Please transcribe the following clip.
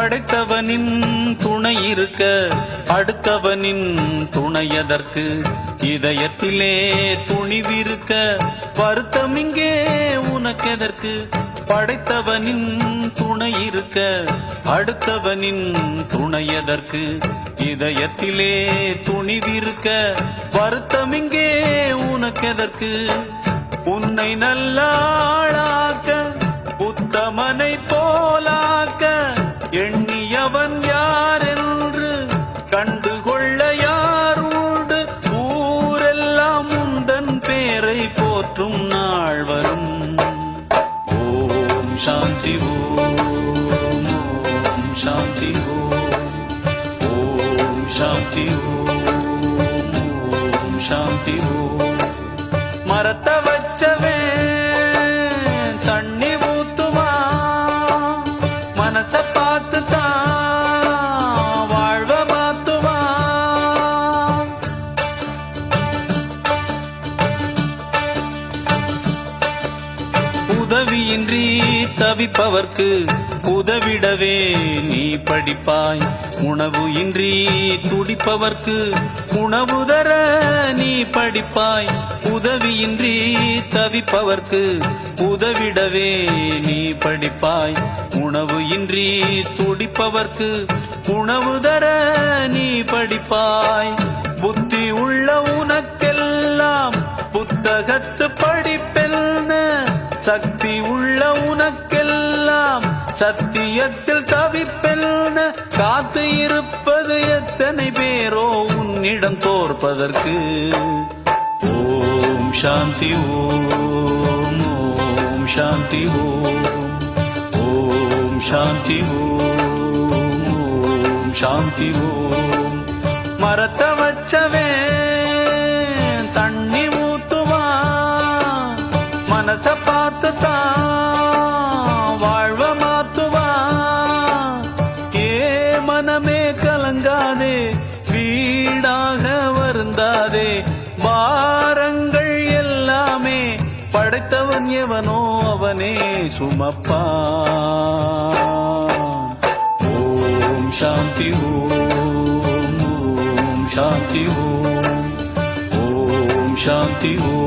படைத்தவனின் துணை இருக்க அடுத்தவனின் துணையதற்கு இதயத்திலே துணிவிருக்க வருத்தம் இங்கே உனக்கெதற்கு படைத்தவனின் துணை இருக்க அடுத்தவனின் துணையதற்கு இதயத்திலே துணிவிருக்க வருத்தம் இங்கே உனக்கெதற்கு உன்னை நல்லாளாக்க உத்தமனை போலாக்க எண்ணியவன் யார் என்று கண்டுகொள்ள யாருண்டு ஊரெல்லாம் உந்தன் பேரை போற்றும் நாள் வரும். ஓம் சாந்தி ஓம் ஓம் சாந்தி ஓம் சாந்தி ஓம் சாந்தி ஓம். மரத்த வச்சவே தண்ணி ஊத்துமா மனச பார்த்துதான் வாழ்வ மாத்துமா. உதவியின்றி தவிப்பவர்க்கு உதவிடவே நீ படிப்பாய். உணவு இன்றி துடிப்பவர்க்கு உணவு தர நீ படிப்பாய். உதவியின்றி தவிப்பவர்க்கு உதவிடவே நீ படிப்பாய். உணவு இன்றி துடிப்பவர்க்கு உணவு தர நீ படிப்பாய். புத்தி உள்ள உனக்கெல்லாம் புத்தகத்து படிப்பெல்ன சக்தி உள்ள உனக்கெல்லாம் சத்தியத்தில் தவிப்பெல்ன காத்து இருப்பது எத்தனை பேரோ உன்னிடம் தோற்பதற்கு. ஓம் சாந்தி ஓம் ஓம் சாந்தி ஓம் ஓம் சாந்தி ஓம் ஓம் சாந்தி ஓம். மரத்த வச்சவே தண்ணி ஊத்துவா மனச பார்த்துதான் வாழ்வ மாத்துவா. ஏ மனமே கலங்காதே வீடாக வருந்தாதே பாரங்கள் எல்லாமே படைத்தவன் எவனோ அவனே சுமப்பான். ஓம் சாந்தி ஓம் ஓம் சாந்தி ஓம் ஓம் சாந்தி ஓம்.